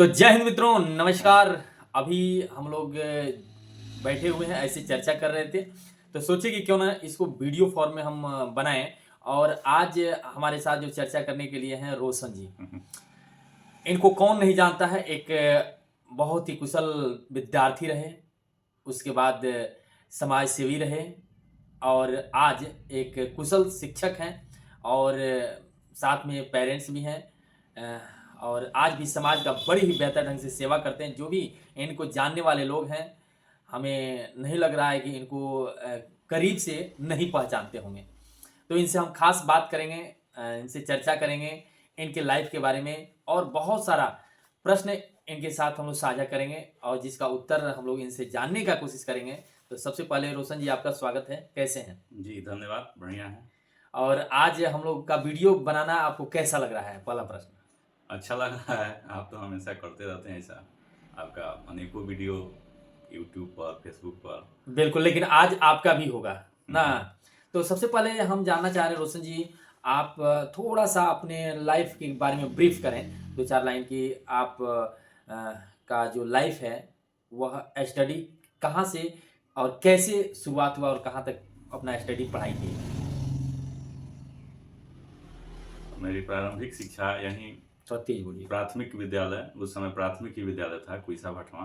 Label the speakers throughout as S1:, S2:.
S1: तो जय हिंद मित्रों, नमस्कार। अभी हम लोग बैठे हुए हैं, ऐसे चर्चा कर रहे थे, तो सोचे कि क्यों ना इसको वीडियो फॉर्म में हम बनाएं। और आज हमारे साथ जो चर्चा करने के लिए हैं रोशन जी। इनको कौन नहीं जानता है, एक बहुत ही कुशल विद्यार्थी रहे, उसके बाद समाज सेवी रहे और आज एक कुशल शिक्षक हैं और साथ में पेरेंट्स भी हैं। और आज भी समाज का बड़ी ही बेहतर ढंग से सेवा करते हैं। जो भी इनको जानने वाले लोग हैं, हमें नहीं लग रहा है कि इनको करीब से नहीं पहचानते होंगे। तो इनसे हम खास बात करेंगे, इनसे चर्चा करेंगे इनके लाइफ के बारे में और बहुत सारा प्रश्न इनके साथ हम लोग साझा करेंगे और जिसका उत्तर हम लोग इनसे जानने का कोशिश करेंगे। तो सबसे पहले रोशन जी, आपका स्वागत है, कैसे हैं?
S2: जी, धन्यवाद, बढ़िया है।
S1: और आज हम लोग का वीडियो बनाना आपको कैसा लग रहा है? पहला प्रश्न।
S2: अच्छा लग रहा है, आप तो हमेशा करते रहते हैं ऐसा। आपका अनेकों वीडियो यूट्यूब पर, फेसबुक पर।
S1: बिल्कुल, लेकिन आज आपका भी होगा
S2: हुँ,
S1: ना।
S2: हुँ।
S1: तो सबसे पहले हम जानना चाह रहे हैं रोशन जी, आप थोड़ा-सा अपने लाइफ के बारे में ब्रीफ करें, 2-4 लाइन की। आप का जो लाइफ है, वह स्टडी कहाँ से और कैसे शुरुआत हुआ और कहाँ तक अपना स्टडी पढ़ाई की?
S2: मेरी प्रारंभिक शिक्षा यहीं
S1: थोड़ा तेज़ बोलिए।
S2: प्राथमिक विद्यालय, उस समय प्राथमिक ही विद्यालय था कुइसा भटवां,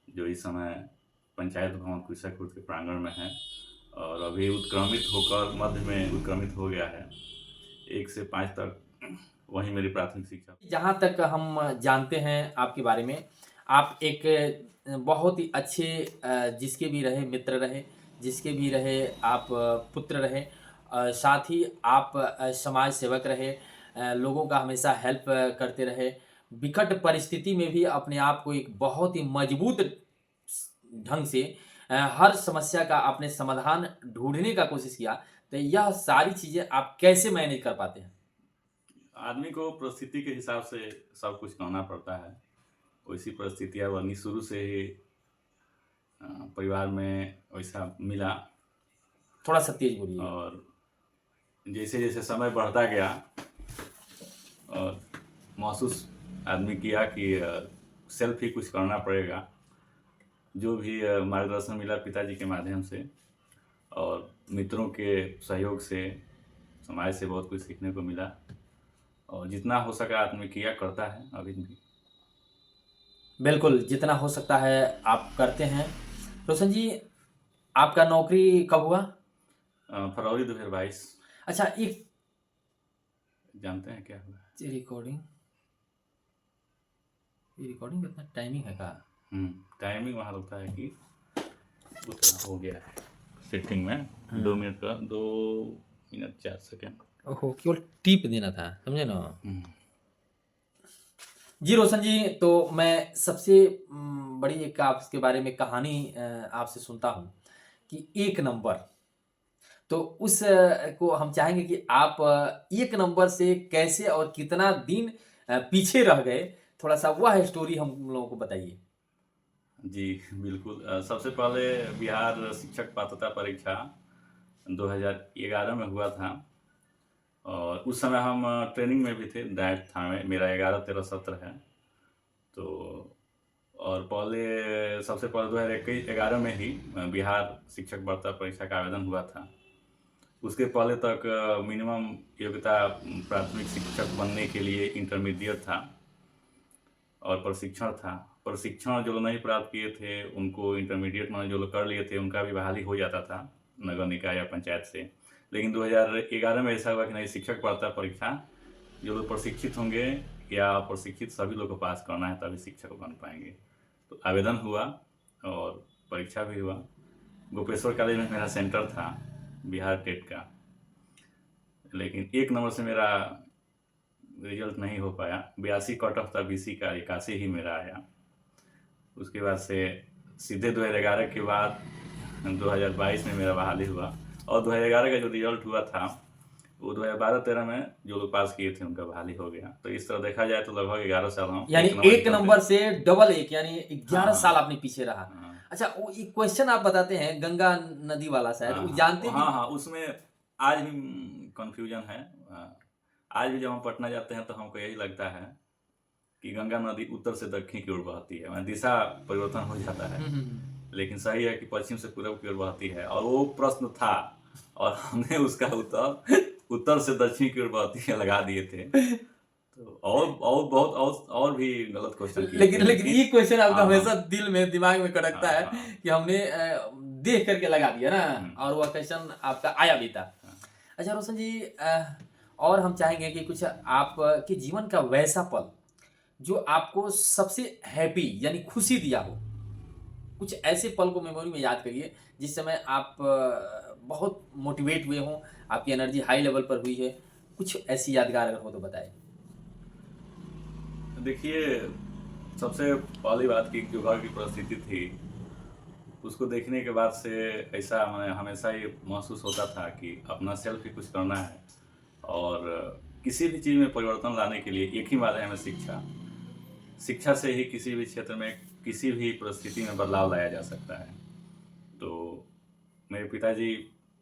S2: जो इस समय पंचायत भवन कुइसाकोट के प्रांगण में है और अभी उत्क्रमित होकर मध्य में उत्क्रमित हो गया है। 1 से 5 तक वहीं मेरी प्राथमिक शिक्षा।
S1: जहाँ तक हम जानते हैं आपके बारे में, आप एक बहुत ही अच्छे जिसके भी रहे मित्र रहे, जिसके भी रहे आप पुत्र रहे। साथ ही आप समाज सेवक रहे, लोगों का हमेशा हेल्प करते रहे। विकट परिस्थिति में भी अपने आप को एक बहुत ही मजबूत स ढंग से हर समस्या का आपने समाधान ढूँढने का कोशिश किया। तो यह सारी चीज़ें आप कैसे मैनेज कर पाते हैं?
S2: आदमी को परिस्थिति के हिसाब से सब कुछ करना पड़ता है। वैसी परिस्थितियाँ बनी शुरू से ही। परिवार में वैसा मिला
S1: थोड़ा-सा तेज़ बोलिएगा।
S2: और जैसे-जैसे समय बढ़ता गया और महसूस आदमी किया कि सेल्फ ही कुछ करना पड़ेगा। जो भी मार्गदर्शन मिला पिताजी के माध्यम से और मित्रों के सहयोग से, समाज से बहुत कुछ सीखने को मिला और जितना हो सका आदमी किया, करता है अभी भी।
S1: बिल्कुल, जितना हो सकता है आप करते हैं। रोशन जी, आपका नौकरी कब हुआ?
S2: फरवरी 2022।
S1: अच्छा, एक
S2: जानते हैं क्या हुआ है?
S1: ये रिकॉर्डिंग कितना टाइमिंग है का?
S2: टाइमिंग वहाँ लगता है कि उतना हो गया है सेटिंग में। 2 मिनट का 2 मिनट 4 सेकंड।
S1: ओहो! केवल टिप देना था, समझे ना? जी रोशन जी, तो मैं सबसे बड़ी एक आपके बारे में कहानी आपसे सुनता हूँ कि 1 नंबर। तो उस को हम चाहेंगे कि आप 1 नंबर से कैसे और कितना दिन पीछे रह गए, थोड़ा-सा वह स्टोरी हम लोगों को बताइए।
S2: जी, बिल्कुल। सबसे पहले बिहार शिक्षक पात्रता परीक्षा 2011 में हुआ था और उस समय हम ट्रेनिंग में भी थे, डाइट था मेरा 11-13 सत्र है। तो और पहले सबसे पहले 2011 में ही बिहार शिक्षक पात्रता परीक्षा का आवेदन हुआ था। उसके पहले तक मिनिमम योग्यता प्राथमिक शिक्षक बनने के लिए इंटरमीडिएट था और प्रशिक्षण था। प्रशिक्षण जो लोग नहीं प्राप्त किए थे उनको इंटरमीडिएट में जो लोग कर लिए थे उनका भी बहाली हो जाता था नगर निकाय या पंचायत से। लेकिन 2011 में ऐसा हुआ कि नहीं, शिक्षक पात्रता परीक्षा जो लोग प्रशिक्षित होंगे या अप्रशिक्षित सभी लोग को पास करना है तभी शिक्षक बन पाएंगे। तो आवेदन हुआ और परीक्षा भी हुआ। गोपेश्वर कॉलेज में मेरा सेंटर था बिहार टेट का, लेकिन 1 नंबर से मेरा रिजल्ट नहीं हो पाया। 82 कट ऑफ था बीसी का, 81 ही मेरा आया। उसके बाद से सीधे 2011 के बाद 2022 में मेरा बहाली हुआ और 2011 का जो रिजल्ट हुआ था वो 2012-13 में जो लोग पास किए थे उनका बहाली हो गया। तो इस तरह देखा जाए तो लगभग 11 साल हम
S1: यानी
S2: 1 नंबर
S1: 1
S2: निकलते।
S1: नंबर से डबल 1 यानी 11 साल
S2: हाँ,
S1: आपने पीछे रहा।
S2: हाँ,
S1: अच्छा, वो एक क्वेश्चन आप बताते हैं गंगा नदी वाला शायद,
S2: हाँ,
S1: वो जानते
S2: हाँ,
S1: भी
S2: हाँ, हाँ, उसमें आज भी कन्फ्यूजन है। आज भी जब हम पटना जाते हैं तो हमको यही लगता है कि गंगा नदी उत्तर से दक्षिण की ओर बहती है, मतलब दिशा परिवर्तन हो जाता है। लेकिन सही है कि पश्चिम से पूर्व की ओर बहती है, और वो प्रश्न था और हमने उसका उत्तर उत्तर से दक्षिण की ओर बहती है लगा दिए थे। तो और बहुत और भी गलत क्वेश्चन किए
S1: लेकिन
S2: थे,
S1: लेकिन ये क्वेश्चन आपका
S2: हाँ,
S1: हमेशा
S2: हाँ,
S1: दिल में दिमाग में खटकता है
S2: हाँ,
S1: कि हमने देख करके लगा दिया ना,
S2: हाँ,
S1: और वह क्वेश्चन आपका आया भी था।
S2: हाँ।
S1: अच्छा रोशन जी, और हम चाहेंगे कि कुछ आपके जीवन का वैसा पल जो आपको सबसे हैप्पी यानी खुशी दिया हो, कुछ ऐसे पल को मेमोरी में याद करिए जिस समय आप बहुत मोटिवेट हुए हों, आपकी एनर्जी हाई लेवल पर हुई है, कुछ ऐसी यादगार अगर हो तो बताएं।
S2: देखिए, सबसे पहली बात कि जो घर की परिस्थिति थी, उसको देखने के बाद से ऐसा मैं हमेशा ये महसूस होता था कि अपना सेल्फ ही कुछ करना है, और किसी भी चीज़ में परिवर्तन लाने के लिए एक ही माध्यम है, शिक्षा। शिक्षा से ही किसी भी क्षेत्र में, किसी भी परिस्थिति में बदलाव लाया जा सकता है। तो मेरे पिताजी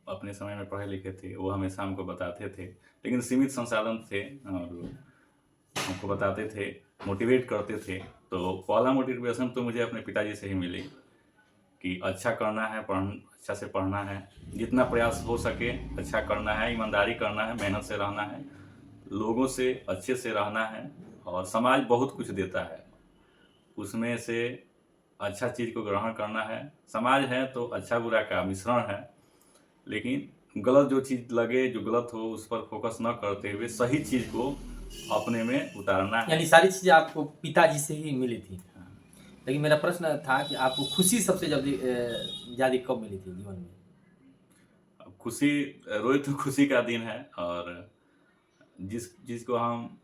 S2: अपने समय में पढ़े लिखे थे, वो हमेशा हमको बताते थे, लेकिन सीमित संसाधन थे, और हमको बताते थे, मोटिवेट करते थे। तो पहला मोटिवेशन तो मुझे अपने पिताजी से ही मिली कि अच्छा करना है, अच्छा से पढ़ना है, जितना प्रयास हो सके अच्छा करना है, ईमानदारी करना है, मेहनत से रहना है, लोगों से अच्छे से रहना है, और समाज बहुत कुछ देता है, उसमें से अच्छा चीज़ को ग्रहण करना है। समाज है तो अच्छा बुरा का मिश्रण है, लेकिन गलत जो चीज़ लगे, जो गलत हो, उस पर फोकस न करते हुए सही चीज़ को अपने में उतारना है।
S1: यानी सारी चीज़ें आपको पिताजी से ही मिली थी। लेकिन मेरा प्रश्न था कि आपको खुशी सबसे जल्दी ज़्यादा कब मिली थी जीवन में?
S2: अब खुशी, रोज़ तो खुशी का दिन है, और जिस चीज़ को हम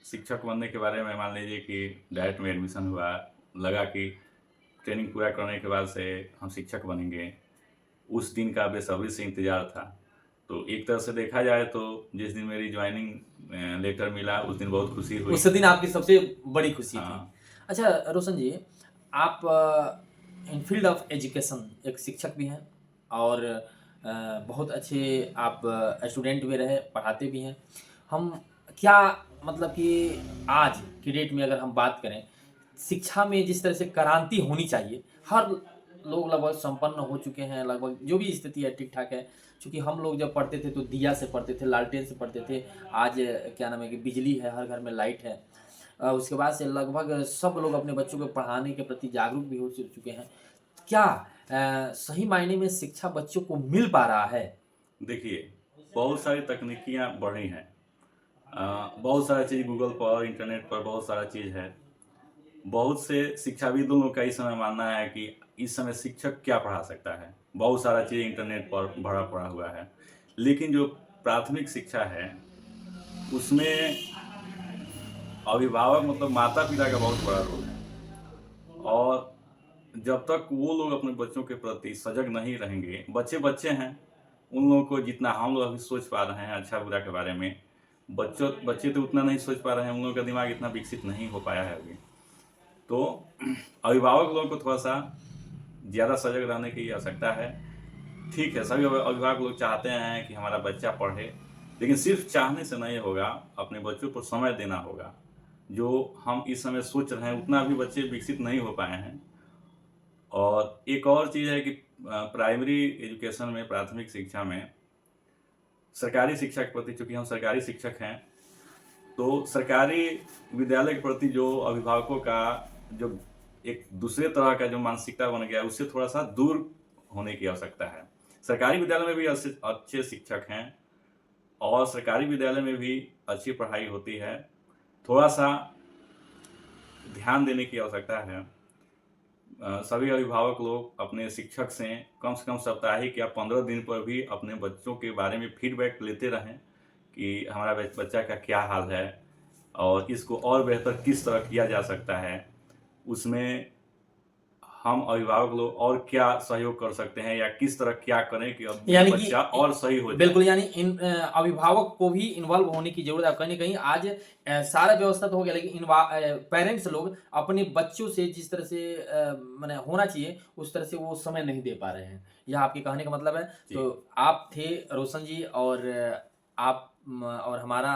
S2: शिक्षक बनने के बारे में, मान लीजिए कि डायरेक्ट में एडमिशन हुआ, लगा कि ट्रेनिंग पूरा करने के बाद से हम शिक्षक बनेंगे, उस दिन का बेसब्री से इंतज़ार था। तो एक तरह से देखा जाए तो जिस दिन मेरी जॉइनिंग लेटर मिला, उस दिन बहुत खुशी हुई।
S1: उस दिन आपकी सबसे बड़ी खुशी थी।
S2: हाँ,
S1: अच्छा रोशन जी, आप इन फील्ड ऑफ एजुकेशन एक शिक्षक भी हैं, और बहुत अच्छे आप स्टूडेंट भी रहे, पढ़ाते भी हैं। हम क्या मतलब कि आज की डेट में अगर हम बात करें, शिक्षा में जिस तरह से क्रांति होनी चाहिए, हर लोग लगभग संपन्न हो चुके हैं, लगभग जो भी स्थिति है ठीक-ठाक है। चूँकि हम लोग जब पढ़ते थे तो दिया से पढ़ते थे, लालटेन से पढ़ते थे। आज क्या नाम है कि बिजली है, हर घर में लाइट है। उसके बाद से लगभग सब लोग अपने बच्चों को पढ़ाने के प्रति जागरूक भी हो चुके हैं। क्या सही मायने में शिक्षा बच्चों को मिल पा रहा है?
S2: देखिए, बहुत सारी तकनीकियाँ बढ़ी हैं। बहुत सारा चीज़ गूगल पर, इंटरनेट पर बहुत सारा चीज़ है। बहुत से शिक्षाविदों का इस समय मानना है कि इस समय शिक्षक क्या पढ़ा सकता है। बहुत सारा चीज़ इंटरनेट पर भरा पड़ा हुआ है। लेकिन जो प्राथमिक शिक्षा है, उसमें अभिभावक मतलब माता-पिता का बहुत बड़ा रोल है, और जब तक वो लोग अपने बच्चों के प्रति सजग नहीं रहेंगे, बच्चे बच्चे हैं, उन लोगों को जितना हम लोग अभी सोच पा रहे हैं अच्छा-बुरा के बारे में, बच्चे तो उतना नहीं सोच पा रहे हैं, उन लोगों का दिमाग इतना विकसित नहीं हो पाया है अभी। तो अभिभावक लोगों को थोड़ा-सा ज़्यादा सजग रहने की आवश्यकता है। ठीक है, सभी अभिभावक लोग चाहते हैं कि हमारा बच्चा पढ़े, लेकिन सिर्फ़ चाहने से नहीं होगा, अपने बच्चों को समय देना होगा। जो हम इस समय सोच रहे हैं, उतना अभी बच्चे विकसित नहीं हो पाए हैं। और एक और चीज़ है कि प्राइमरी एजुकेशन में, प्राथमिक शिक्षा में, सरकारी शिक्षा के प्रति, चूँकि हम सरकारी शिक्षक हैं, तो सरकारी विद्यालय के प्रति जो अभिभावकों का जो एक दूसरे तरह का जो मानसिकता बन गया है, उससे थोड़ा-सा दूर होने की आवश्यकता है। सरकारी विद्यालय में भी अच्छे शिक्षक हैं, और सरकारी विद्यालय में भी अच्छी पढ़ाई होती है। थोड़ा-सा ध्यान देने की आवश्यकता है। सभी अभिभावक लोग अपने शिक्षक से कम साप्ताहिक या 15 दिन पर भी अपने बच्चों के बारे में फीडबैक लेते रहें कि हमारा बच्चा का क्या हाल है, और इसको और बेहतर किस तरह किया जा सकता है। उसमें हम अभिभावक लोग और क्या सहयोग कर सकते हैं, या किस तरह क्या करें कि अब
S1: यानी
S2: बच्चा
S1: कि
S2: और सही हो जाए।
S1: बिल्कुल, यानी इन अभिभावक को भी इन्वॉल्व होने की ज़रूरत है। कहीं न कहीं आज सारा व्यवस्था तो हो गया, लेकिन पेरेंट्स लोग अपने बच्चों से जिस तरह से माने होना चाहिए, उस तरह से वो समय नहीं दे पा रहे हैं। यह आपके कहने का मतलब है।
S2: जी।
S1: तो आप थे रोशन जी, और आप और हमारा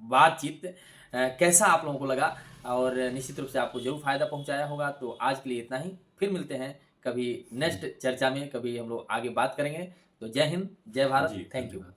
S1: बातचीत कैसा आप लोगों को लगा, और निश्चित रूप से आपको जरूर फायदा पहुंचाया होगा। तो आज के लिए इतना ही, फिर मिलते हैं कभी नेक्स्ट चर्चा में, कभी हम लोग आगे बात करेंगे। तो जय हिंद, जय भारत,
S2: जी,
S1: थैंक यू।
S2: धन्यवाद।